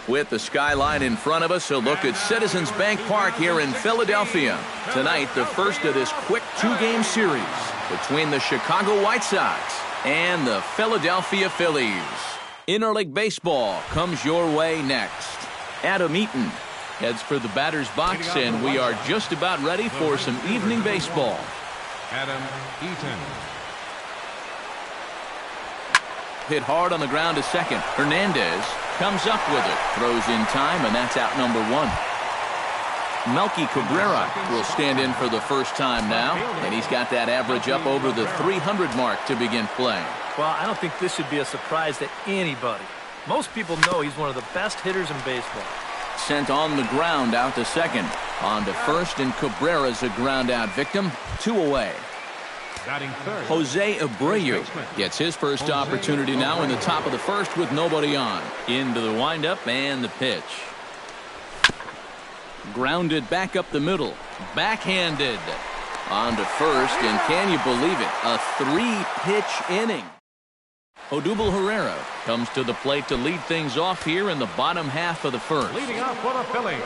With the skyline in front of us, a look at Citizens Bank Park here in Philadelphia. Tonight, the first of this quick two-game series between the Chicago White Sox and the Philadelphia Phillies. Interleague Baseball comes your way next. Adam Eaton heads for the batter's box, and we are just about ready for some evening baseball. Adam Eaton. Hit hard on the ground to second. Hernandez comes up with it. Throws in time, and that's out number one. Melky Cabrera will stand in for the first time now, and he's got that average up over the 300 mark to begin play. Well, I don't think this should be a surprise to anybody. Most people know he's one of the best hitters in baseball. Sent on the ground out to second. On to first, and Cabrera's a ground out victim. 2 away. Jose Abreu gets his first opportunity now in the top of the first with nobody on. Into the windup and the pitch. Grounded back up the middle. Backhanded. On to first, and can you believe it? A 3-pitch inning. Odubel Herrera comes to the plate to lead things off here in the bottom half of the first. Leading off for the Phillies,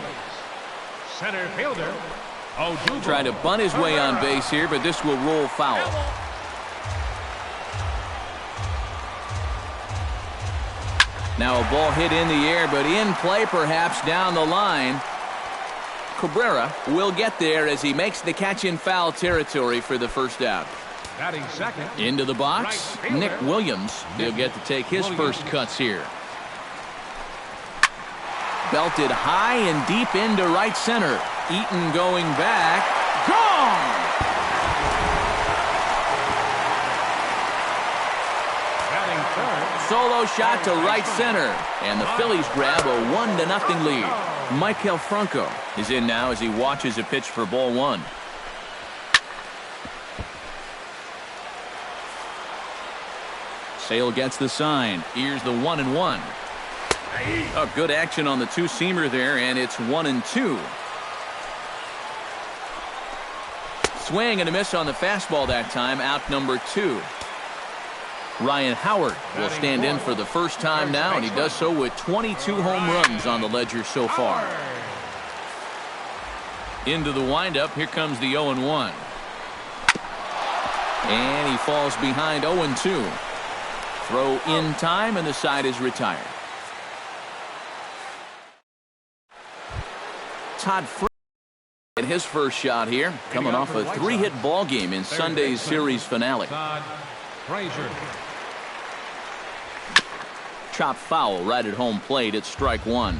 center fielder Odubel. Try to bunt his way on base here, but this will roll foul. Now a ball hit in the air, but in play perhaps down the line. Cabrera will get there as he makes the catch in foul territory for the first out. Batting second. Into the box, Nick Williams. He'll get to take his first cuts here. Belted high and deep into right center. Eaton going back. Gone! Batting third. Solo shot to right center. And the Phillies grab a 1-0 lead. Michael Franco is in now as he watches a pitch for ball one. Sale gets the sign. Here's the 1-1. A good action on the two-seamer there, and it's 1-2. Swing and a miss on the fastball that time, out number 2. Ryan Howard will stand in for the first time now, and he does so with 22 home runs on the ledger so far. Into the windup, here comes the 0-1. And he falls behind 0-2. Throw in time, and the side is retired. Todd Frazier at his first shot here, coming off a 3-hit ball game in Sunday's series finale. Todd Frazier. Chop foul right at home plate at strike one.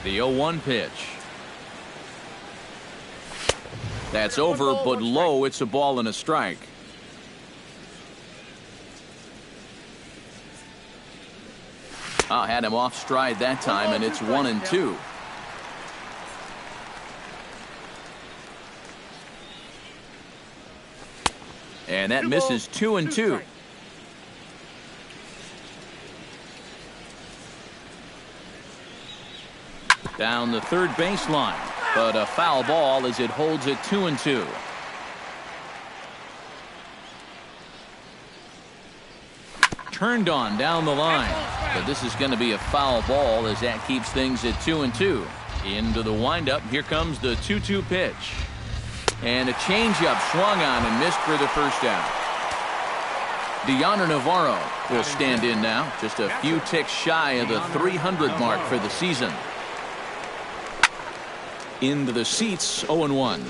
The 0-1 pitch. That's over, but low. It's a ball and a strike. Had him off stride that time, and it's 1-2. And that misses 2-2. Down the third baseline, but a foul ball as it holds it 2-2. Turned on down the line, but this is going to be a foul ball as that keeps things at 2-2. Into the windup, here comes the 2-2 pitch. And a changeup swung on and missed for the first out. Deoner Navarro will stand in now, just a few ticks shy of the 300 mark for the season. Into the seats, 0-1.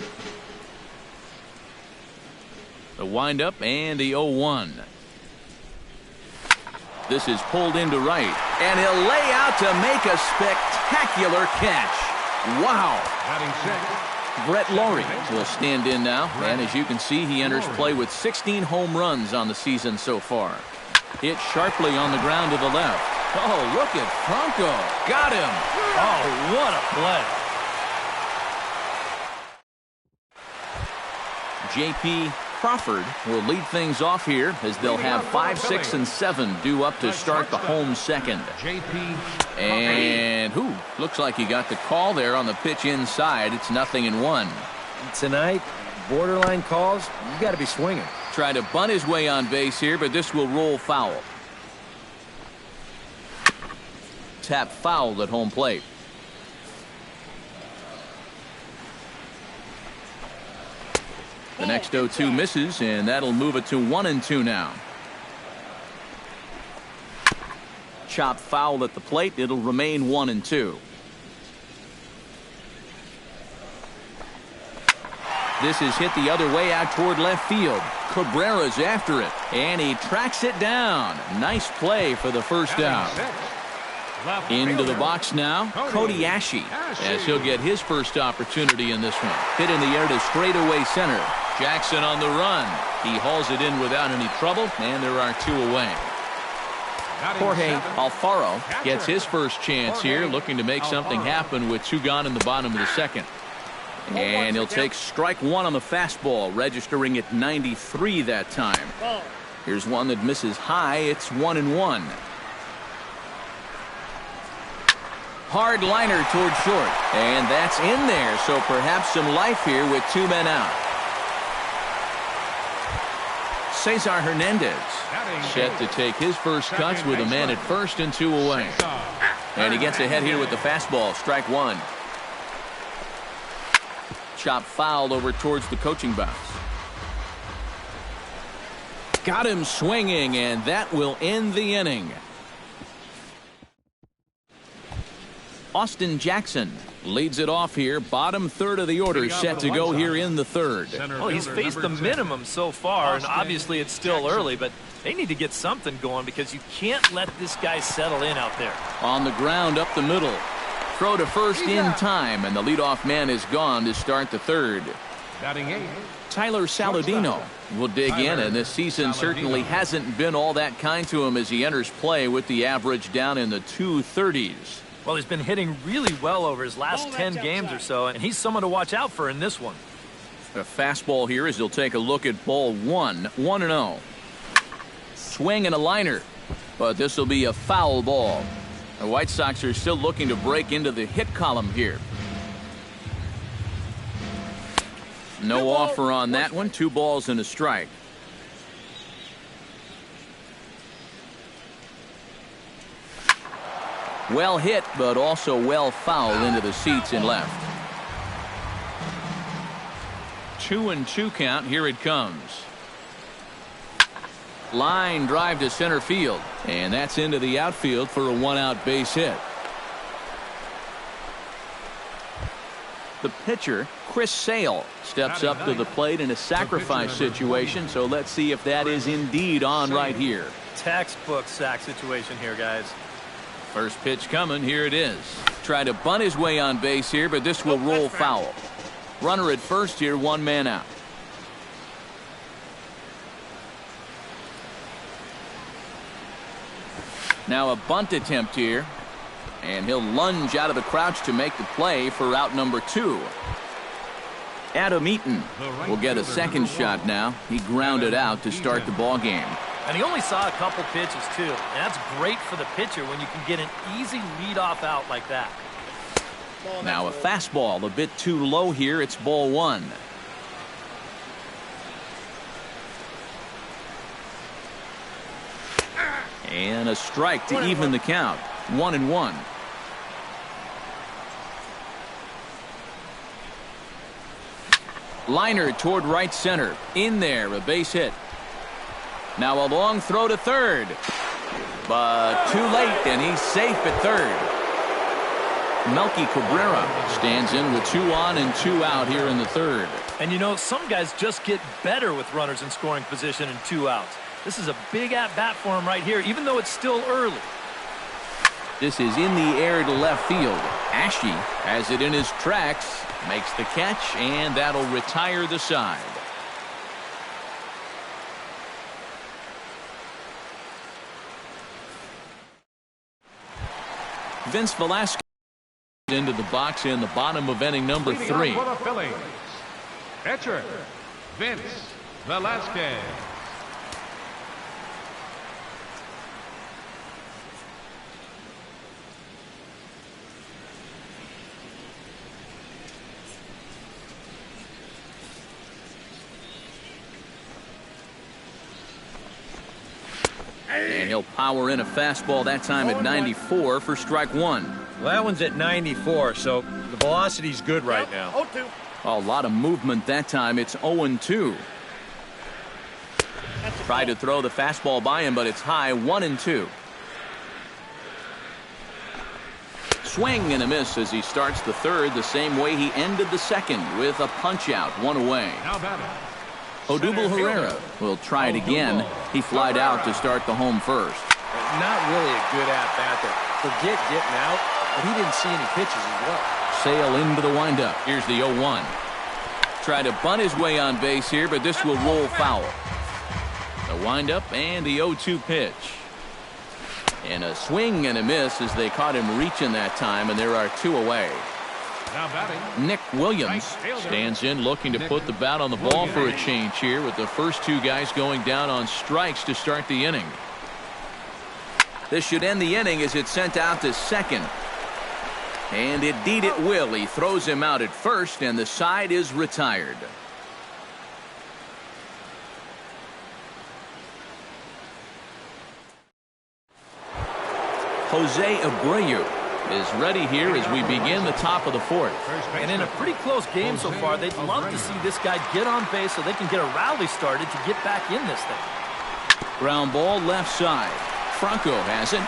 The windup and the 0-1. This is pulled into right, and he'll lay out to make a spectacular catch. Wow. Brett Laurie will stand in now, and as you can see, he enters play with 16 home runs on the season so far. Hit sharply on the ground to the left. Oh, look at Franco. Got him. Oh, what a play. J.P. Crawford will lead things off here as they'll have 5, 6, and 7 due up to start the home second. And looks like he got the call there on the pitch inside. It's 0-1. Tonight, borderline calls, you got to be swinging. Try to bunt his way on base here, but this will roll foul. tap foul at home plate. The next 0-2 misses, and that'll move it to 1-2 now. Chop foul at the plate. It'll remain 1-2. This is hit the other way out toward left field. Cabrera's after it, and he tracks it down. Nice play for the first down. Into the box now, Cody Ashe, as he'll get his first opportunity in this one. Hit in the air to straightaway center. Jackson on the run. He hauls it in without any trouble, and there are 2 away. Jorge Alfaro gets his first chance here, looking to make something happen with 2 gone in the bottom of the second. And he'll take strike 1 on the fastball, registering at 93 that time. Here's one that misses high. It's 1-1. Hard liner toward short, and that's in there, so perhaps some life here with 2 men out. Cesar Hernandez set to take his first cuts with a man at first and 2 away. And he gets ahead here with the fastball, strike 1. Chop foul over towards the coaching box. Got him swinging, and that will end the inning. Austin Jackson leads it off here. Bottom third of the order set to go here in the third. Well, he's faced the minimum so far, and obviously it's still early, but they need to get something going because you can't let this guy settle in out there. On the ground up the middle. Throw to first in time, and the leadoff man is gone to start the third. Tyler Saladino will dig in, and this season certainly hasn't been all that kind to him as he enters play with the average down in the 230s. Well, he's been hitting really well over his last 10 games or so, and he's someone to watch out for in this one. A fastball here as he'll take a look at ball 1, 1-0. Swing and a liner, but this will be a foul ball. The White Sox are still looking to break into the hit column here. No offer on that one. 2 balls and a strike. Well hit, but also well fouled into the seats and left. 2-2 count. Here it comes. Line drive to center field, and that's into the outfield for a 1-out base hit. The pitcher, Chris Sale, steps up to the plate in a sacrifice situation, so let's see if that is indeed on right here. Textbook sack situation here, guys. First pitch coming. Here it is. Try to bunt his way on base here, but this will roll foul. Runner at first here, 1 man out. Now a bunt attempt here, and he'll lunge out of the crouch to make the play for out number 2. Adam Eaton will get a second shot now. He grounded out to start the ball game. And he only saw a couple pitches, too. And that's great for the pitcher when you can get an easy leadoff out like that. Now a fastball a bit too low here. It's ball 1. And a strike to even the count. 1-1. Liner toward right center. In there, a base hit. Now a long throw to third. But too late, and he's safe at third. Melky Cabrera stands in with 2 on and 2 out here in the third. And you know, some guys just get better with runners in scoring position and 2 outs. This is a big at-bat for him right here, even though it's still early. This is in the air to left field. Ashe has it in his tracks, makes the catch, and that'll retire the side. Vince Velasquez into the box in the bottom of inning number 3. For the Phillies, pitcher Vince Velasquez. And he'll power in a fastball that time at 94 for strike one. Well, that one's at 94, so the velocity's good right now. A lot of movement that time. It's 0-2. Tried to throw the fastball by him, but it's high. 1-2. Swing and a miss as he starts the third the same way he ended the second with a punch out, one away. Odubel Herrera will try it again. He flied out to start the home first. Not really a good at-bat there. Forget getting out, but he didn't see any pitches as well. Sale into the windup. Here's the 0-1. Try to bunt his way on base here, but this will roll foul. The windup and the 0-2 pitch. And a swing and a miss as they caught him reaching that time, and there are two away. Nick Williams stands in looking to put the bat on the ball for a change here with the first two guys going down on strikes to start the inning. This should end the inning as it's sent out to second. And indeed it will. He throws him out at first, and the side is retired. Jose Abreu is ready here as we begin the top of the fourth. And in a pretty close game so far, they'd love to see this guy get on base so they can get a rally started to get back in this thing. Ground ball left side. Franco has it.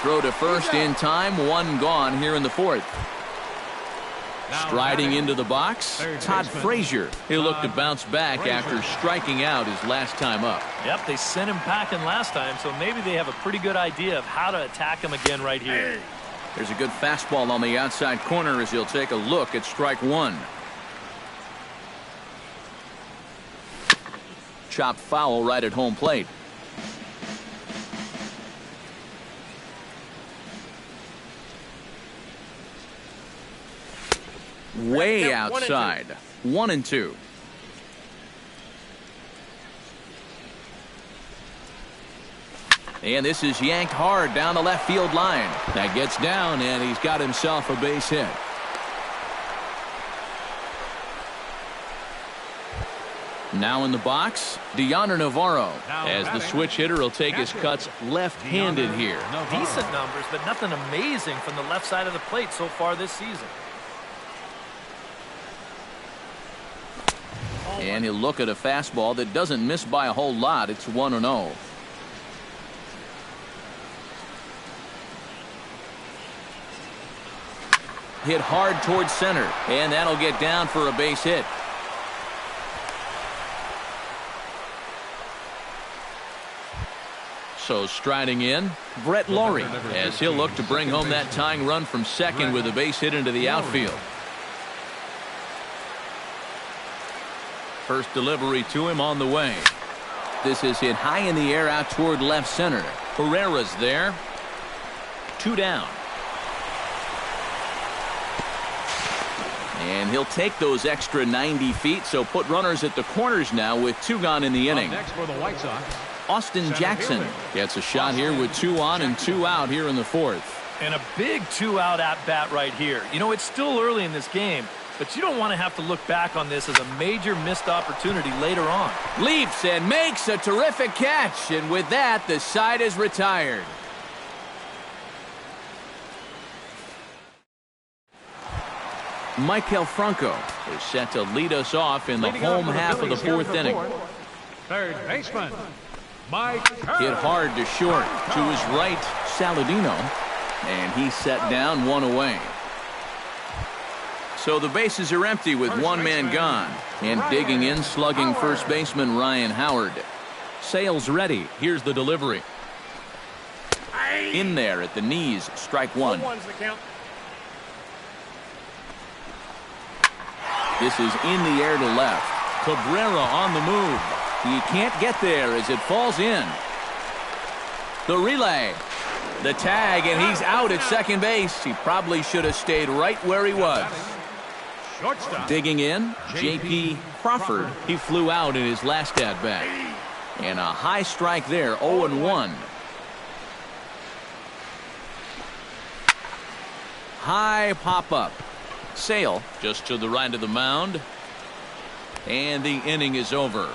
Throw to first in time. One gone here in the fourth. Striding into the box, Todd Frazier. He'll look to bounce back after striking out his last time up. Yep, they sent him packing last time, so maybe they have a pretty good idea of how to attack him again right here. There's a good fastball on the outside corner as he'll take a look at strike one. Chopped foul right at home plate. Way outside. 1-2. And this is yanked hard down the left field line. That gets down, and he's got himself a base hit. Now in the box, Deoner Navarro, as the switch hitter will take his cuts left-handed here. Decent numbers, but nothing amazing from the left side of the plate so far this season. And he'll look at a fastball that doesn't miss by a whole lot. It's 1-0. Hit hard towards center, and that'll get down for a base hit. So striding in, Brett Lawrie, as he'll look to bring home that tying run from second with a base hit into the outfield. First delivery to him on the way. This is hit high in the air out toward left center. Herrera's there. 2 down. And he'll take those extra 90 feet, so put runners at the corners now with 2 gone in the inning. Next for the White Sox, Austin Jackson gets a shot here with 2 on and 2 out here in the fourth. And a big 2-out at-bat right here. You know, it's still early in this game, but you don't want to have to look back on this as a major missed opportunity later on. Leaps and makes a terrific catch, and with that, the side is retired. Michael Franco is set to lead us off in the home half of the fourth inning. third baseman, Mike Hit hard to short. To his right, Saladino. And he's set down, 1 away. So the bases are empty with 1 man gone. And digging in, slugging first baseman Ryan Howard. Sale's ready. Here's the delivery. In there at the knees, strike 1. This is in the air to left. Cabrera on the move. He can't get there as it falls in. The relay. The tag, and he's out at second base. He probably should have stayed right where he was. shortstop. Digging in, J.P. Crawford. He flew out in his last at-bat. And a high strike there, 0-1. High pop-up. Sale just to the right of the mound. And the inning is over.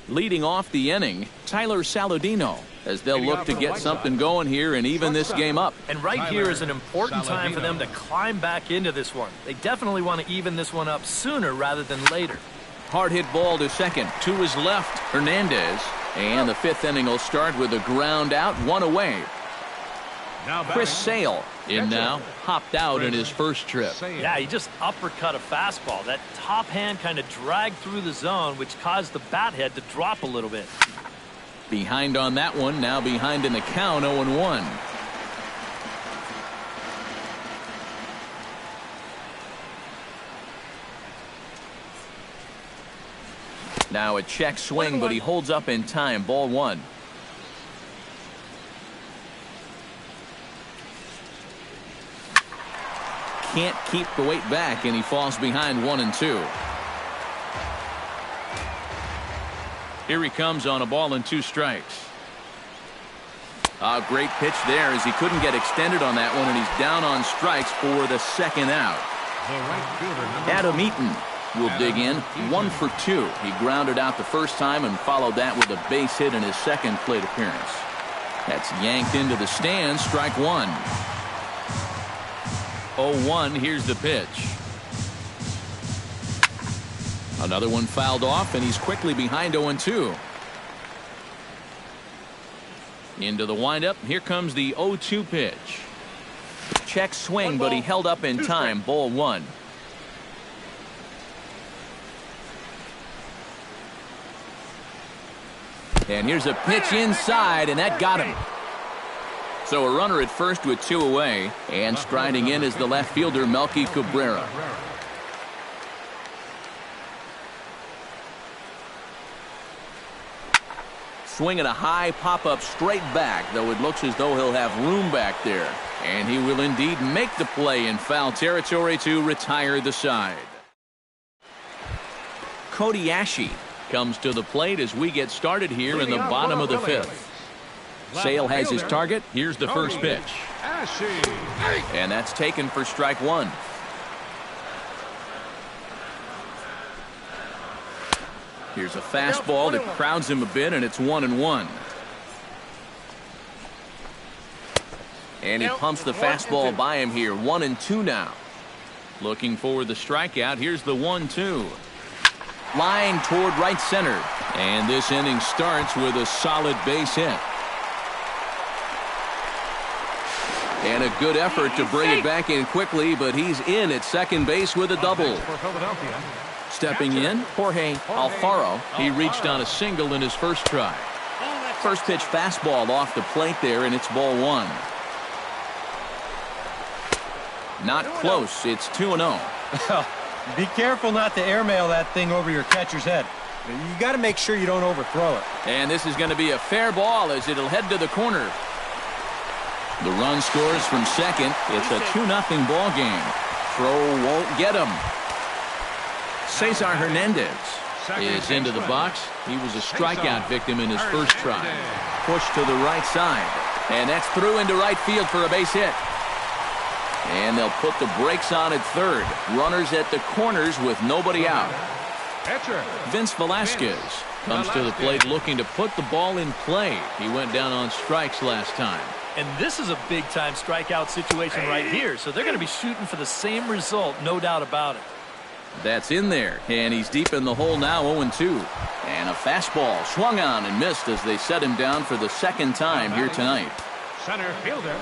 Leading off the inning, Tyler Saladino, as they'll look to get something going here and even this game up. And right here is an important time for them to climb back into this one. They definitely want to even this one up sooner rather than later. Hard hit ball to second. To his left, Hernandez. And the fifth inning will start with a ground out, one away. Chris Sale in now, hopped out in his first trip. Yeah, he just uppercut a fastball. That top hand kind of dragged through the zone, which caused the bat head to drop a little bit. Behind on that one, now behind in the count, 0-1. Now a check swing, but he holds up in time. Ball one. Can't keep the weight back, and he falls behind 1-2. Here he comes on a ball and 2 strikes. A great pitch there as he couldn't get extended on that one, and he's down on strikes for the second out. Adam Eaton will dig in, 1 for 2. He grounded out the first time and followed that with a base hit in his second plate appearance. That's yanked into the stands, strike 1. 0-1, here's the pitch. Another one fouled off, and he's quickly behind 0-2. Into the windup, here comes the 0-2 pitch. Check swing, but he held up in time, ball 1. And here's a pitch inside, and that got him. So a runner at first with 2 away, and striding in is the left fielder, Melky Cabrera. Swinging a high pop-up straight back, though it looks as though he'll have room back there. And he will indeed make the play in foul territory to retire the side. Cody Ashe comes to the plate as we get started here in the bottom of the 5th. Sale has his target. Here's the first pitch. And that's taken for strike 1. Here's a fastball that crowds him a bit, and it's 1-1. And he pumps the fastball by him here. 1-2 now. Looking for the strikeout. Here's the 1-2. Line toward right center. And this inning starts with a solid base hit. And a good effort to bring it back in quickly, but he's in at second base with a double. Stepping in, Jorge Alfaro. He reached on a single in his first try. First pitch fastball off the plate there, and it's ball 1. Not close. It's 2-0. Be careful not to airmail that thing over your catcher's head. You got to make sure you don't overthrow it. And this is going to be a fair ball as it'll head to the corner. The run scores from second. It's a 2-0 ball game. Throw won't get him. Cesar Hernandez is into the box. He was a strikeout victim in his first try. Pushed to the right side. And that's through into right field for a base hit. And they'll put the brakes on at third. Runners at the corners with nobody out. Vince Velasquez comes to the plate looking to put the ball in play. He went down on strikes last time. And this is a big-time strikeout situation right here, so they're going to be shooting for the same result, no doubt about it. That's in there, and he's deep in the hole now, 0-2. And a fastball swung on and missed as they set him down for the second time here tonight. Center fielder,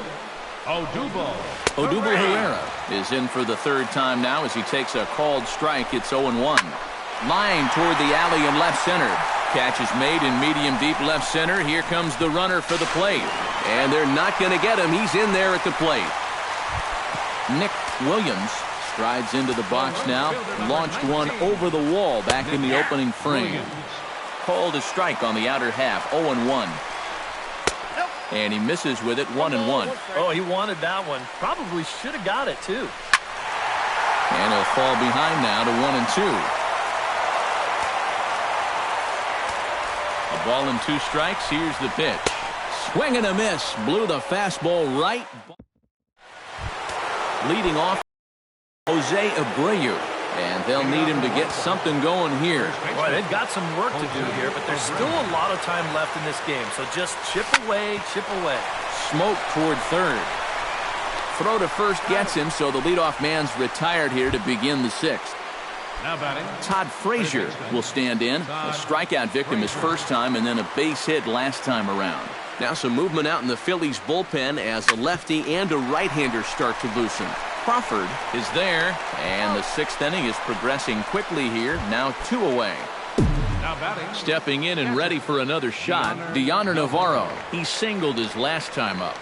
Odubel Herrera is in for the third time now as he takes a called strike. It's 0-1. Line toward the alley in left center. Catch is made in medium deep left center. Here comes the runner for the plate. And they're not going to get him. He's in there at the plate. Nick Williams strides into the box now. Launched one over the wall back in the opening frame. Called a strike on the outer half. 0-1. And he misses with it. 1-1. Oh, he wanted that one. Probably should have got it, too. And he'll fall behind now to 1-2. A ball and 2 strikes. Here's the pitch. Swing and a miss. Blew the fastball right. Leading off, Jose Abreu And they'll need him to get something going here. Boy, they've got some work to do here, but there's still a lot of time left in this game. So just chip away, chip away. Smoke toward third. Throw to first gets him, so the leadoff man's retired here to begin the sixth. Now batting, Todd Frazier will stand in. A strikeout victim his first time and then a base hit last time around. Now some movement out in the Phillies bullpen as a lefty and a right-hander start to loosen. Crawford is there, and the sixth inning is progressing quickly here. Now 2 away. now batting, Stepping in and ready for another shot, Deoner Navarro. He singled his last time up.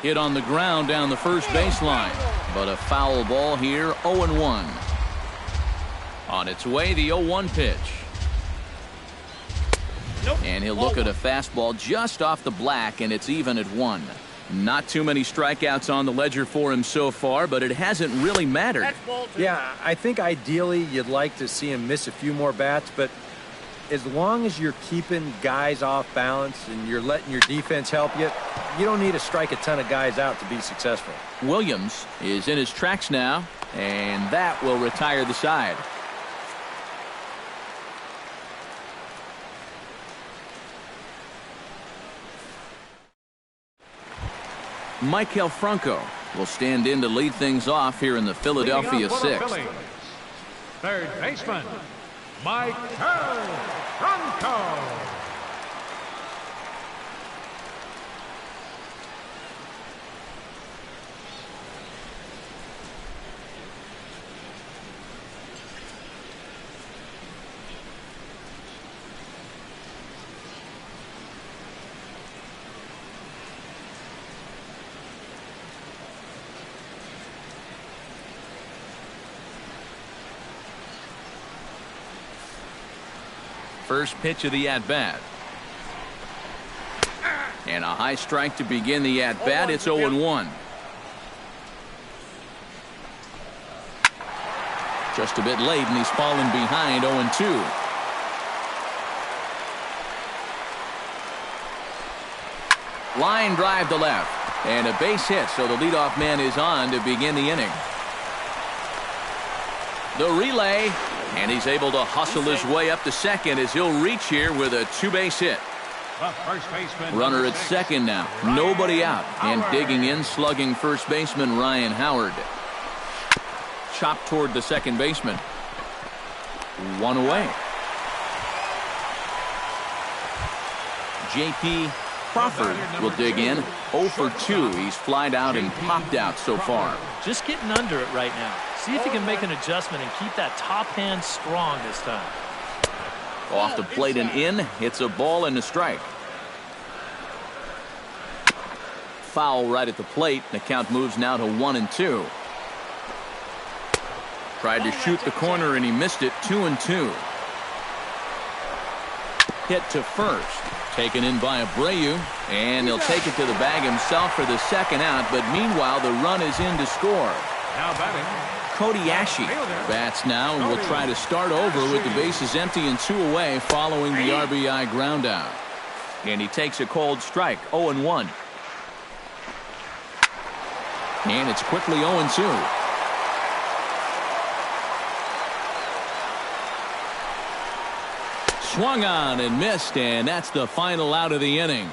Hit on the ground down the first baseline, but a foul ball here, 0-1. On its way, the 0-1 pitch. And he'll look at a fastball just off the black, and it's even at 1. Not too many strikeouts on the ledger for him so far, but it hasn't really mattered. Yeah, I think ideally you'd like to see him miss a few more bats, but as long as you're keeping guys off balance and you're letting your defense help you, you don't need to strike a ton of guys out to be successful. Williams is in his tracks now, and that will retire the side. Michael Franco will stand in to lead things off here in the Philadelphia sixth. third baseman, Michael Franco. First pitch of the at-bat. And a high strike to begin the at-bat. It's 0-1. Just a bit late, and he's fallen behind 0-2. Line drive to left. And a base hit, so the leadoff man is on to begin the inning. The relay. And he's able to hustle his way up to second as he'll reach here with a 2-base hit. Runner at second now. Nobody out. And digging in, slugging first baseman Ryan Howard. Chopped toward the second baseman. 1 away. J.P. Crawford will dig in. 0 for 2. He's flied out and popped out so far. Just getting under it right now. See if he can make an adjustment and keep that top hand strong this time. Off the plate and in. It's a ball and a strike. Foul right at the plate. The count moves now to 1-2. Tried to shoot the corner and he missed it. 2-2. Hit to first. Taken in by Abreu. And he'll take it to the bag himself for the second out. But meanwhile, the run is in to score. Now batting, Cody Ashe bats now and will try to start over with the bases empty and 2 away following the RBI ground out. And he takes a cold strike. 0-1. And it's quickly 0-2. Swung on and missed, and that's the final out of the inning.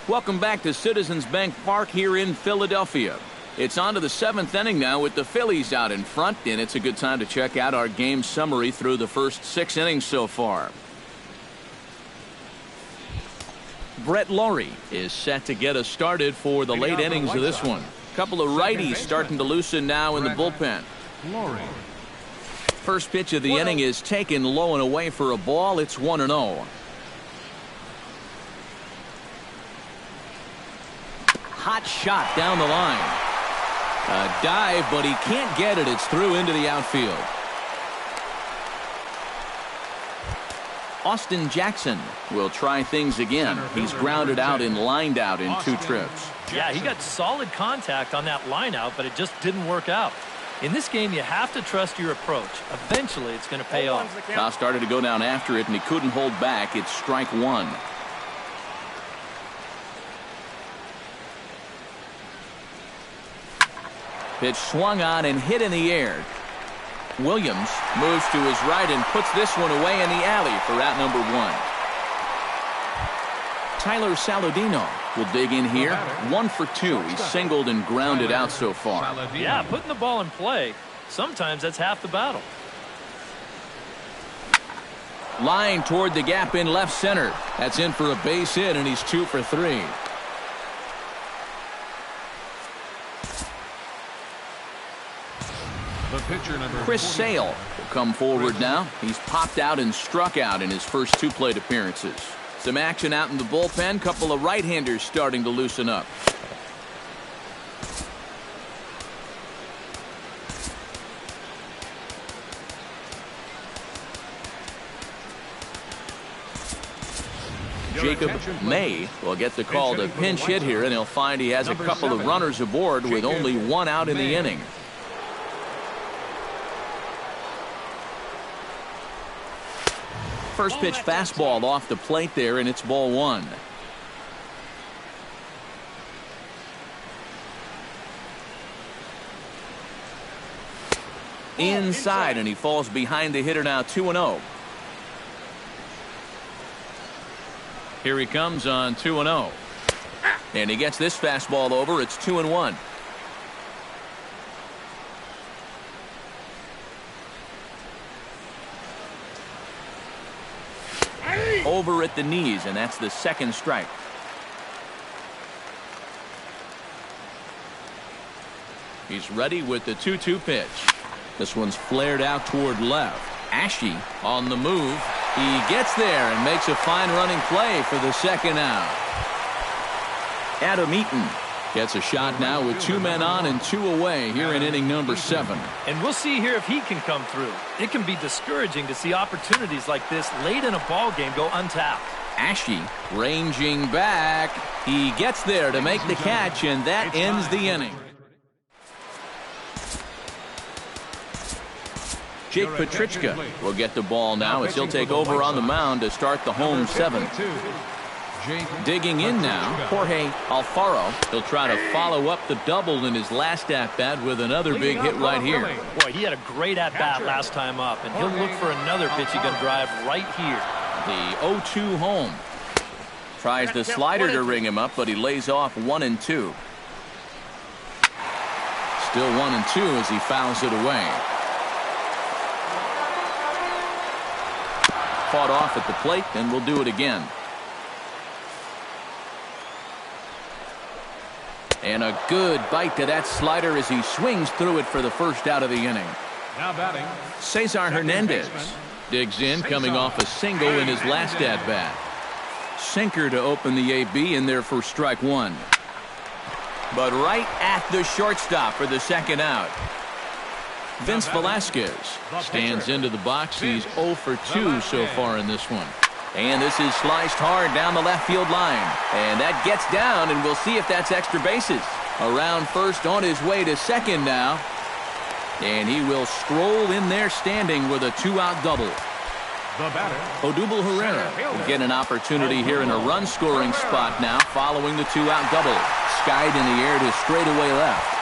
Welcome back to Citizens Bank Park here in Philadelphia. It's on to the 7th inning now with the Phillies out in front, and it's a good time to check out our game summary through the first 6 innings so far. Brett Lawrie is set to get us started for the late innings of this one. Couple of righties starting to loosen now in the bullpen. First pitch of the inning is taken low and away for a ball. It's 1-0. Hot shot down the line. A dive, but he can't get it. It's through into the outfield. Austin Jackson will try things again. He's grounded out and lined out in 2 trips. Yeah, he got solid contact on that line out, but it just didn't work out. In this game, you have to trust your approach. Eventually, it's going to pay off. Now started to go down after it, and he couldn't hold back. It's strike 1. Pitch swung on and hit in the air. Williams moves to his right and puts this one away in the alley for out number 1. Tyler Saladino will dig in here. 1 for 2. He's singled and grounded out so far. Yeah, putting the ball in play, sometimes that's half the battle. Line toward the gap in left center. That's in for a base hit, and he's 2 for 3. Chris Sale will come forward now. He's popped out and struck out in his first 2 plate appearances. Some action out in the bullpen. Couple of right-handers starting to loosen up. Jacob May will get the call to pinch hit here, and he'll find he has a couple of runners aboard with only 1 out in the inning. First pitch fastball off the plate there, and it's ball 1. Inside, and he falls behind the hitter now, 2-0. Here he comes on 2-0. And he gets this fastball over. It's 2-1. Over at the knees, and that's the second strike. He's ready with the 2-2 pitch. This one's flared out toward left. Ashe on the move. He gets there and makes a fine running play for the second out. Adam Eaton gets a shot now with 2 men on and 2 away here in inning number 7. And we'll see here if he can come through. It can be discouraging to see opportunities like this late in a ball game go untapped. Ashe ranging back. He gets there to make the catch, and that ends the inning. Jake Petrichka will get the ball now as he'll take over on the mound to start the home 7th. Digging in now, Jorge Alfaro. He'll try to follow up the double in his last at-bat with another big hit right here. Boy, he had a great at-bat last time up, and he'll look for another pitch he can drive right here. The 0-2 home. Tries the slider to ring him up, but he lays off 1 and 2. Still 1 and 2 as he fouls it away. Fought off at the plate, and we'll do it again. And a good bite to that slider as he swings through it for the first out of the inning. Now batting, Cesar Hernandez digs in, coming off a single in his last at-bat. Sinker to open the AB in there for strike 1. But right at the shortstop for the second out. Vince Velasquez stands into the box. He's 0 for 2 so far in this one. And this is sliced hard down the left field line. And that gets down, and we'll see if that's extra bases. Around first, on his way to second now. And he will stroll in there standing with a 2-out double. Odubel Herrera will get an opportunity here in a run-scoring spot now following the 2-out double. Skied in the air to straightaway left.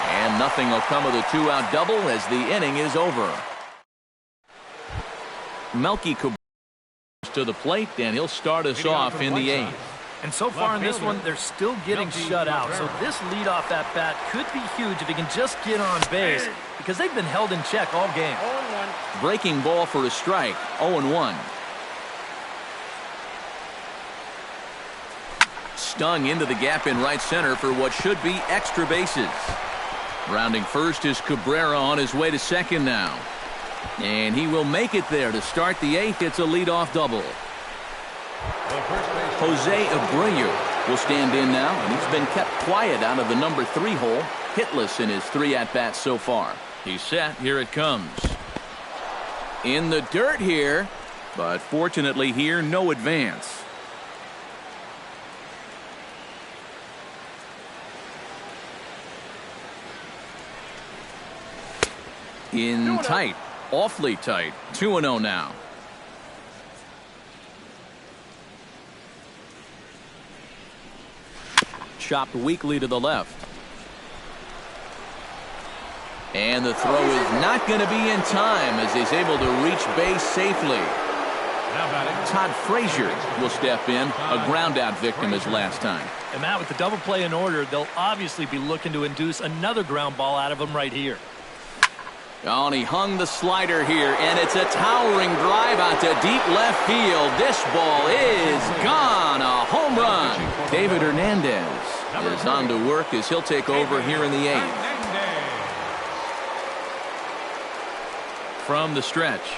And nothing will come of the 2-out double as the inning is over. Melky Cabrera to the plate, and he'll start us off in the 8th. And so far in this one, they're still getting shut out. So this leadoff at bat could be huge if he can just get on base, because they've been held in check all game. Breaking ball for a strike, 0-1. Stung into the gap in right center for what should be extra bases. Rounding first is Cabrera on his way to second now. And he will make it there to start the 8th. It's a leadoff double. Jose Abreu will stand in now, and he's been kept quiet out of the number 3 hole, hitless in his 3 at-bats so far. He's set. Here it comes. In the dirt here, but fortunately here, no advance. In tight, awfully tight, 2-0 now. Chopped weakly to the left. And the throw is not going to be in time as he's able to reach base safely. Todd Frazier will step in, a ground-out victim as last time. And Matt, with the double play in order, they'll obviously be looking to induce another ground ball out of him right here. Oh, and he hung the slider here, and it's a towering drive out to deep left field. This ball is gone, a home run. David Hernandez is on to work as he'll take over here in the 8th. From the stretch.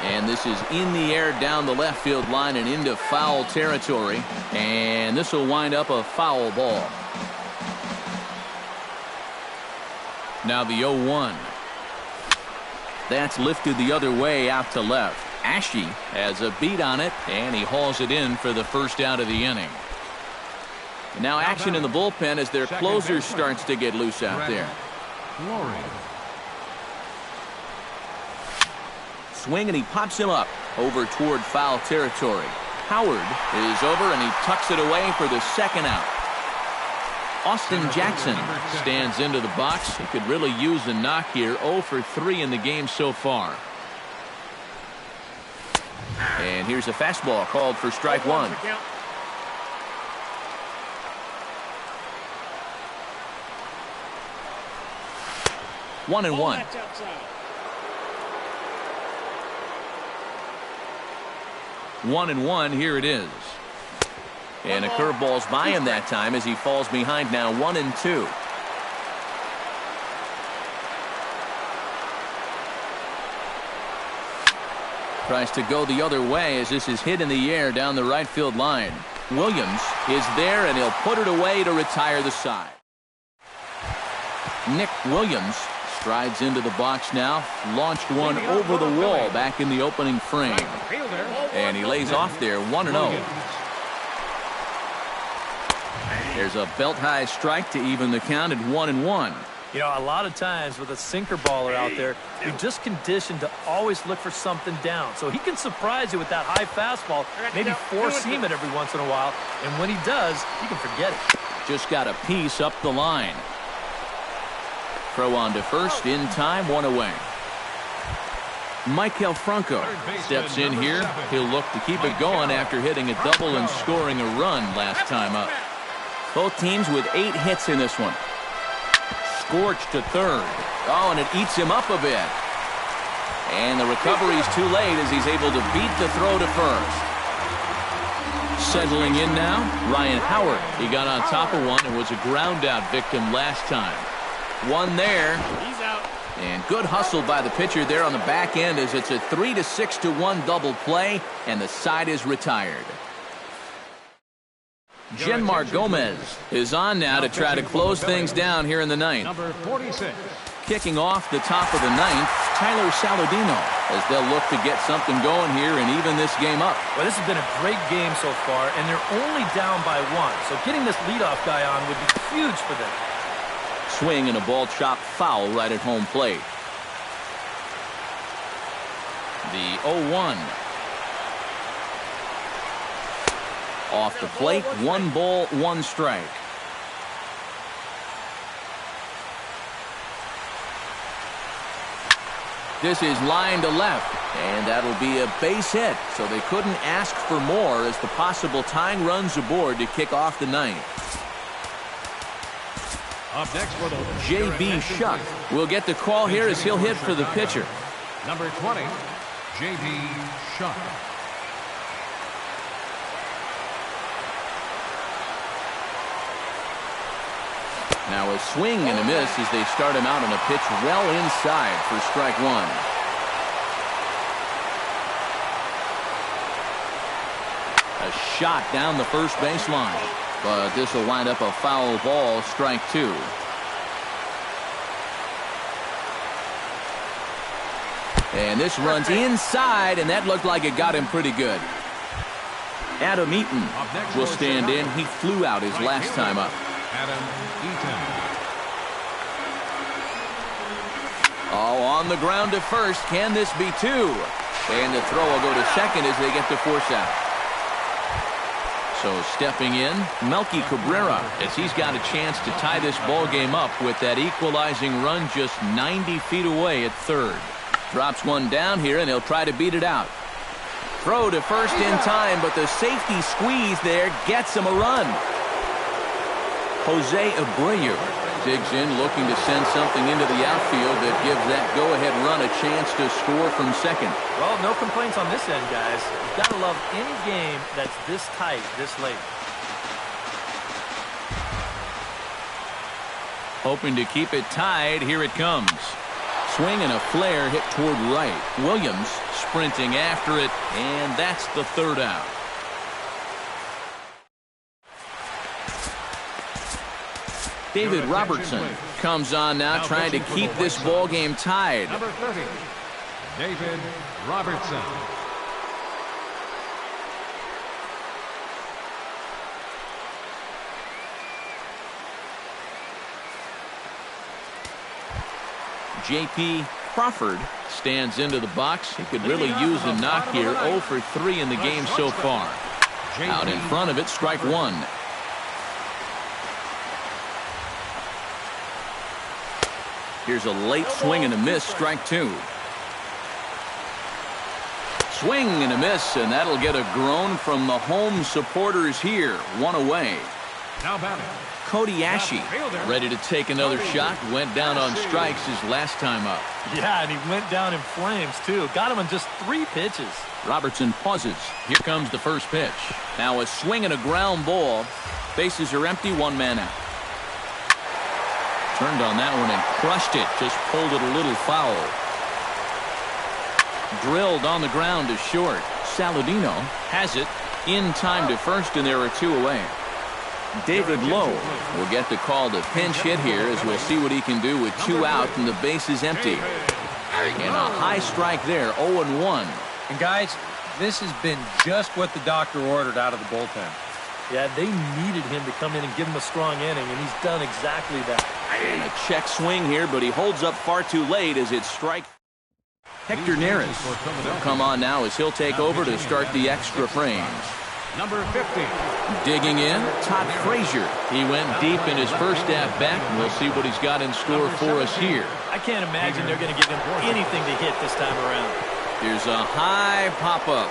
And this is in the air down the left field line and into foul territory. And this will wind up a foul ball. Now the 0-1. That's lifted the other way out to left. Ashe has a beat on it, and he hauls it in for the first out of the inning. And now action in the bullpen as their closer starts to get loose out there. Swing, and he pops him up over toward foul territory. Howard is over, and he tucks it away for the second out. Austin Jackson stands into the box. He could really use a knock here. 0 for 3 in the game so far. And here's a fastball called for strike 1. One and one. 1-1, here it is. And a curveball's by him that time as he falls behind now 1-2. Tries to go the other way as this is hit in the air down the right field line. Williams is there, and he'll put it away to retire the side. Nick Williams strides into the box now. Launched one over the wall back in the opening frame. And he lays off there 1-0. There's a belt-high strike to even the count at 1-1. You know, a lot of times with a sinker baller out there, you're just conditioned to always look for something down. So he can surprise you with that high fastball, maybe four-seam it every once in a while. And when he does, you can forget it. Just got a piece up the line. Throw on to first in time, 1 away. Maikel Franco steps in here. He'll look to keep it going after hitting a double and scoring a run last time up. Both teams with 8 hits in this one. Scorched to third. Oh, and it eats him up a bit. And the recovery's too late as he's able to beat the throw to first. Settling in now, Ryan Howard. He got on top of one and was a ground-out victim last time. One there. He's out. And good hustle by the pitcher there on the back end as it's a 3-6-1 double play, and the side is retired. Genmar Gomez is on now to try to close things down here in the 9th. Number 46. Kicking off the top of the 9th, Tyler Saladino, as they'll look to get something going here and even this game up. Well, this has been a great game so far, and they're only down by 1. So getting this leadoff guy on would be huge for them. Swing and a ball chopped foul right at home plate. The 0-1. Off the plate, 1 ball, 1 strike. This is line to left, and that'll be a base hit, so they couldn't ask for more as the possible tying runs aboard to kick off the 9th. Up next for the J.B. Shuck will get the call here as he'll hit for the pitcher. Number 20, J.B. Shuck. Now a swing and a miss as they start him out on a pitch well inside for strike 1. A shot down the first baseline, but this will wind up a foul ball, strike 2. And this runs inside, and that looked like it got him pretty good. Adam Eaton will stand in. He flew out his last time up. Adam Eaton. Oh, on the ground to first. Can this be 2? And the throw will go to second as they get the force out. So stepping in, Melky Cabrera, as he's got a chance to tie this ball game up with that equalizing run just 90 feet away at third. Drops one down here, and he'll try to beat it out. Throw to first in time, but the safety squeeze there gets him a run. Jose Abreu digs in, looking to send something into the outfield that gives that go-ahead run a chance to score from second. Well, no complaints on this end, guys. You've got to love any game that's this tight, this late. Hoping to keep it tied. Here it comes. Swing and a flare hit toward right. Williams sprinting after it, and that's the third out. David Robertson comes on now, trying to keep this ball game tied. Number 30, David Robertson. J.P. Crawford stands into the box. He could really use a knock here. 0 for 3 in the game so far. Out in front of it, strike one. Here's a late swing and a miss, strike two. Swing and a miss, and that'll get a groan from the home supporters here. One away. Now batting, Cody Ashe ready to take another shot. Went down on strikes his last time up. Yeah, and he went down in flames, too. Got him in just 3 pitches. Robertson pauses. Here comes the first pitch. Now a swing and a ground ball. Bases are empty, one man out. Turned on that one and crushed it. Just pulled it a little foul. Drilled on the ground to short. Saladino has it in time to first, and there are 2 away. David Lowe will get the call to pinch hit here, as we'll see what he can do with 2 out and the base is empty. And a high strike there, 0-1. And guys, this has been just what the doctor ordered out of the bullpen. Yeah, they needed him to come in and give him a strong inning, and he's done exactly that. And a check swing here, but he holds up far too late as it's strike. Hector Neris will come on now as he'll take over to start the extra frames. number 50. Digging in, Todd Frazier. He went deep in his first at-bat, and we'll see what he's got in store for us here. I can't imagine they're going to give him anything to hit this time around. Here's a high pop-up.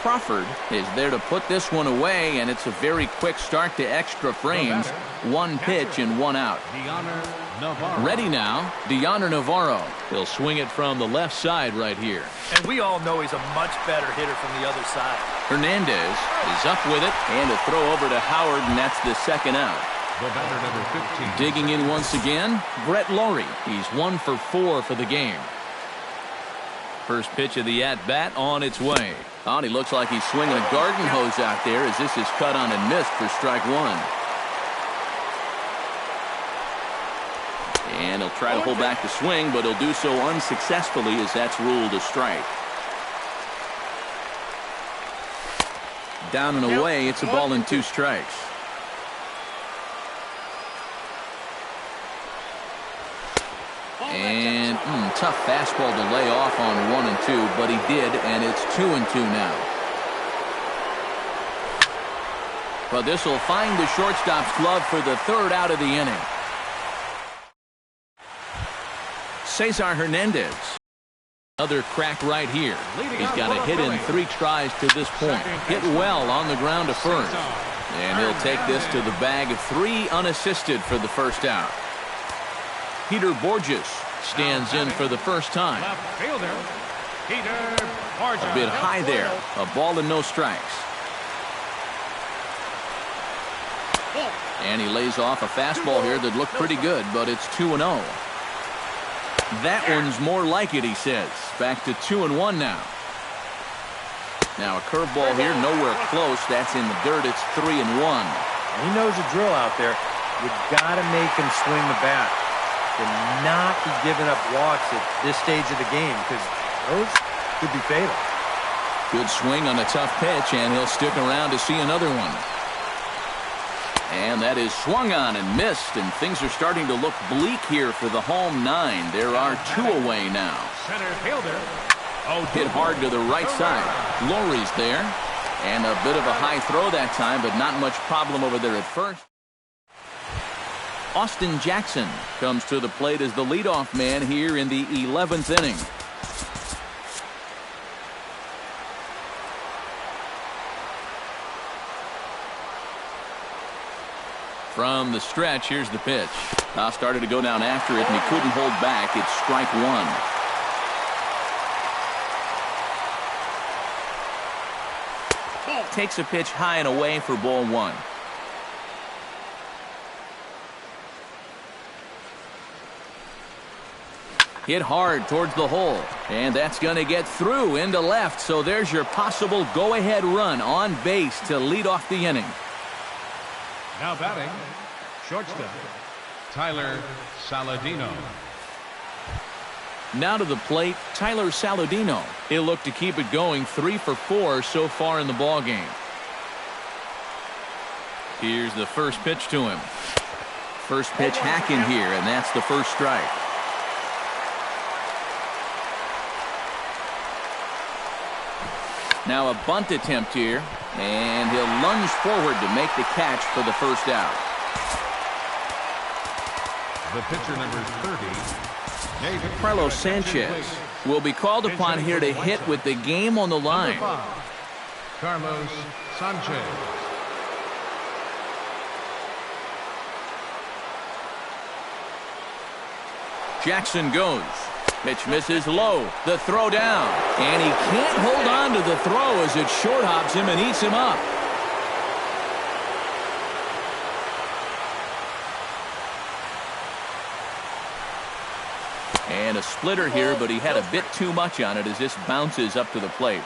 Crawford is there to put this one away, and it's a very quick start to extra frames. 1 pitch and 1 out. Ready now, Deoner Navarro. He'll swing it from the left side right here. And we all know he's a much better hitter from the other side. Hernandez is up with it, and a throw over to Howard, and that's the second out. The batter, number 15. Digging in once again, Brett Laurie. He's 1 for 4 for the game. First pitch of the at-bat on its way. Oh, and he looks like he's swinging a garden hose out there as this is cut on and missed for strike one. And he'll try to hold back the swing, but he'll do so unsuccessfully as that's ruled a strike. Down and away, it's a ball and 2 strikes. And tough fastball to lay off on 1 and 2, but he did, and it's 2 and 2 now. But this will find the shortstop's glove for the 3rd out of the inning. Cesar Hernandez. Another crack right here. He's got a hit in 3 tries to this point. Hit well on the ground to first. And he'll take this to the bag of 3 unassisted for the 1st out. Peter Borges stands in for the first time. Left fielder, Peter Borges. A bit high there. A ball and no strikes. And he lays off a fastball here that looked pretty good, but it's 2-0. That one's more like it, he says. Back to 2-1 now. Now a curveball here, nowhere close. That's in the dirt. It's 3-1. He knows the drill out there. You've got to make him swing the bat. To not be giving up walks at this stage of the game, because those could be fatal. Good swing on a tough pitch, and he'll stick around to see another one. And that is swung on and missed, and things are starting to look bleak here for the home 9. There are 2 away now. Center fielder. Hit hard to the right side. Laurie's there. And a bit of a high throw that time, but not much problem over there at first. Austin Jackson comes to the plate as the leadoff man here in the 11th inning. From the stretch, here's the pitch. Now started to go down after it, and he couldn't hold back. It's strike one. Takes a pitch high and away for ball one. Hit hard towards the hole, and that's going to get through into left. So there's your possible go-ahead run on base to lead off the inning. Now batting, shortstop, Tyler Saladino. Now to the plate, Tyler Saladino. He'll look to keep it going, 3 for 4 so far in the ballgame. Here's the first pitch to him. First pitch hacking here, and that's the first strike. Now a bunt attempt here, and he'll lunge forward to make the catch for the first out. The pitcher number 30. Carlos Sanchez will be called upon here to hit with the game on the line. Carlos Sanchez. Jackson goes. Pitch misses low. The throw down. And he can't hold on to the throw as it short hops him and eats him up. And a splitter here, but he had a bit too much on it as this bounces up to the plate.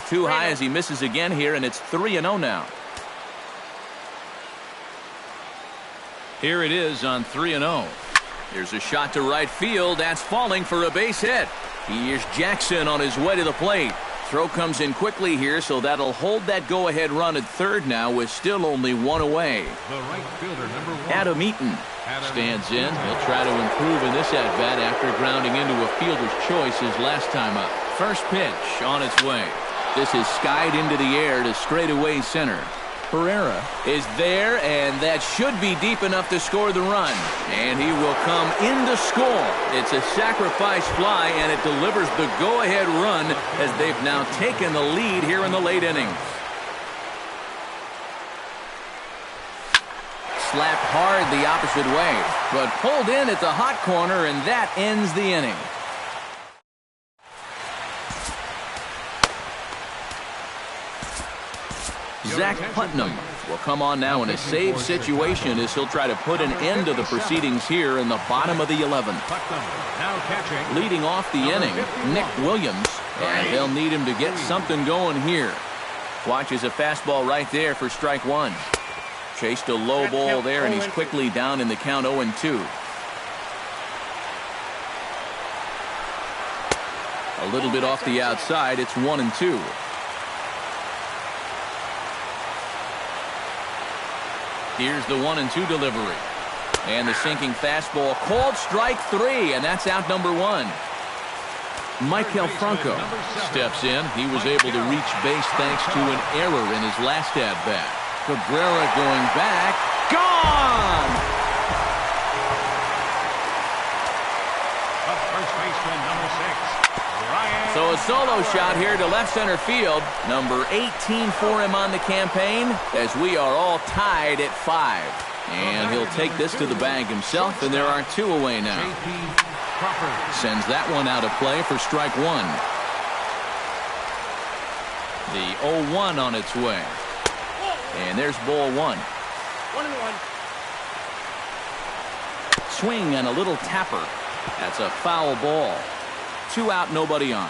Too high as he misses again here, and it's 3-0 now. Here it is on 3-0. Here's a shot to right field. That's falling for a base hit. Here's Jackson on his way to the plate. Throw comes in quickly here, so that'll hold that go-ahead run at third now with still only one away. The right fielder, number 1. Adam Eaton stands in. He'll try to improve in this at-bat after grounding into a fielder's choice his last time up. First pitch on its way. This is skied into the air to straightaway center. Pereira is there, and that should be deep enough to score the run. And he will come in to score. It's a sacrifice fly, and it delivers the go-ahead run as they've now taken the lead here in the late innings. Slapped hard the opposite way, but pulled in at the hot corner, and that ends the inning. Zach Putnam will come on now in a save situation as he'll try to put an end to the proceedings here in the bottom of the 11th. Leading off the inning, Nick Williams, and they'll need him to get something going here. Watches a fastball right there for strike one. Chased a low ball there, and he's quickly down in the count 0-2. A little bit off the outside, it's 1-2. Here's the 1-2 delivery. And the sinking fastball called strike 3, and that's out number 1. Michael Franco steps in. He was able to reach base thanks to an error in his last at-bat. Cabrera going back. Gone! The first baseman, number 6. So a solo shot here to left center field. Number 18 for him on the campaign as we are all tied at 5. And he'll take this to the bag himself, and there are 2 away now. Sends that one out of play for strike 1. The 0-1 on its way. And there's ball 1. 1-1. Swing and a little tapper. That's a foul ball. 2 out, nobody on.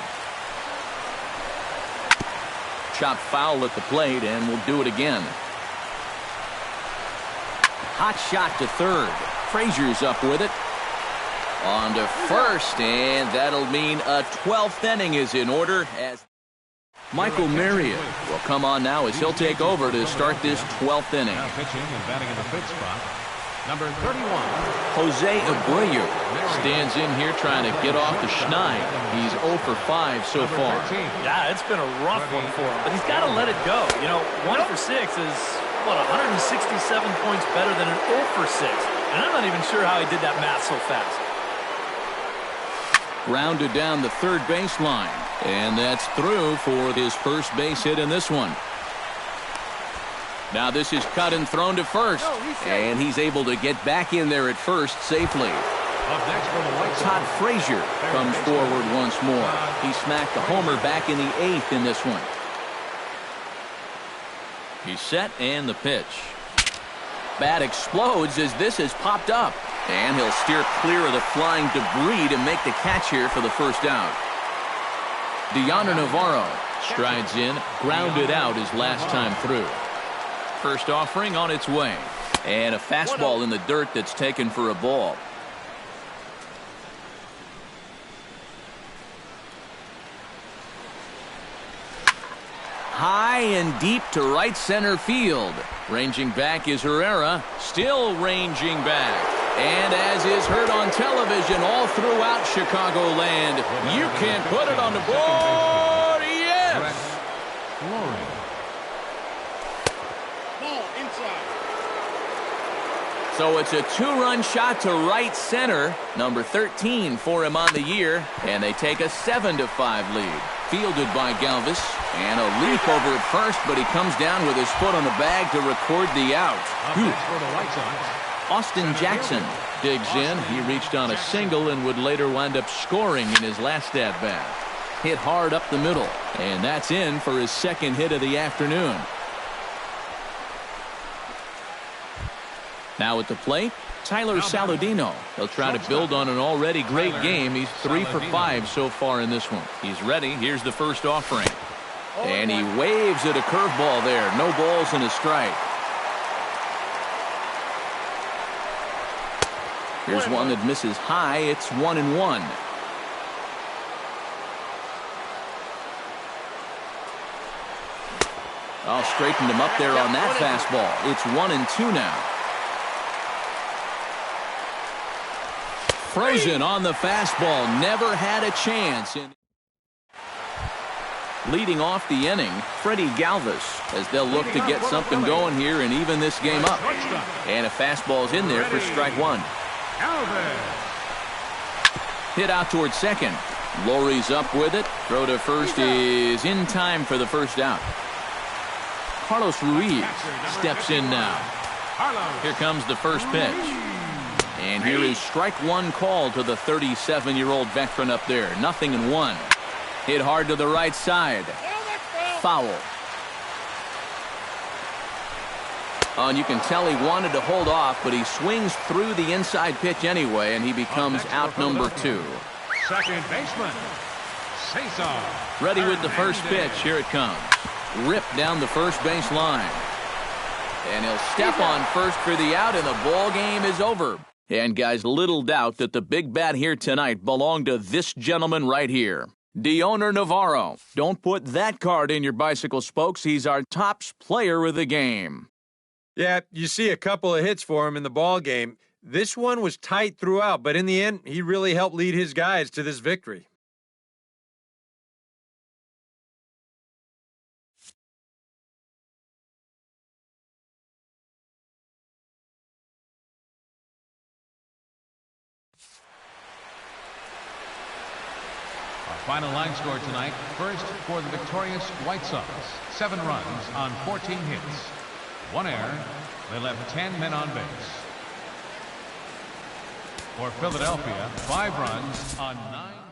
Chop foul at the plate, and we'll do it again. Hot shot to third. Frazier's up with it. On to first, and that'll mean a 12th inning is in order as Michael Marriott will come on now as he'll take over to start this 12th inning. Now pitching and batting in the 5th spot, number 31. Jose Abreu stands in here trying to get off the schneid. He's 0 for 5 so far. Yeah, it's been a rough one for him, but he's got to let it go. You know, 1 for 6 is, what, 167 points better than an 0 for 6. And I'm not even sure how he did that math so fast. Grounded down the third baseline. And that's through for his first base hit in this one. Now this is cut and thrown to first. And he's able to get back in there at first safely. Up next for the White Sox, Todd Frazier comes forward once more. He smacked the homer back in the 8th in this one. He's set and the pitch. Bat explodes as this has popped up. And he'll steer clear of the flying debris to make the catch here for the first out. Dioner Navarro strides in, grounded out his last time through. First offering on its way. And a fastball in the dirt that's taken for a ball. High and deep to right center field. Ranging back is Herrera. Still ranging back. And as is heard on television all throughout Chicagoland, you can put it on the board. Yes! So it's a 2-run shot to right center. Number 13 for him on the year. And they take a 7-5 lead. Fielded by Galvis. And a leap over at first, but he comes down with his foot on the bag to record the out. Austin Jackson digs in. He reached on a single and would later wind up scoring in his last at-bat. Hit hard up the middle. And that's in for his second hit of the afternoon. Now at the plate, Tyler Saladino. He'll try to build on an already great game. He's 3 for 5 so far in this one. He's ready. Here's the first offering. And he waves at a curveball there. No balls and a strike. Here's one that misses high. It's 1-1. I'll straighten him up there on that fastball. It's 1-2 now. Frozen on the fastball. Never had a chance. Leading off the inning, Freddie Galvis, as they'll look to get something going here and even this game up. And a fastball's in there for strike one. Hit out towards second. Lowry's up with it. Throw to first is in time for the first out. Carlos Ruiz steps in now. Here comes the first pitch. And here is strike one call to the 37-year-old veteran up there. 0-1. Hit hard to the right side. Foul. Oh, and you can tell he wanted to hold off, but he swings through the inside pitch anyway, and he becomes out number 2. Second baseman, Cesar. Ready with the first pitch. Here it comes. Ripped down the first base line. And he'll step on first for the out, and the ball game is over. And guys, little doubt that the big bat here tonight belonged to this gentleman right here. Dioner Navarro. Don't put that card in your bicycle spokes. He's our top player of the game. Yeah, you see a couple of hits for him in the ball game. This one was tight throughout, but in the end, he really helped lead his guys to this victory. Final line score tonight. First for the victorious White Sox. 7 runs on 14 hits. 1 error. They left 10 men on base. For Philadelphia, 5 runs on 9.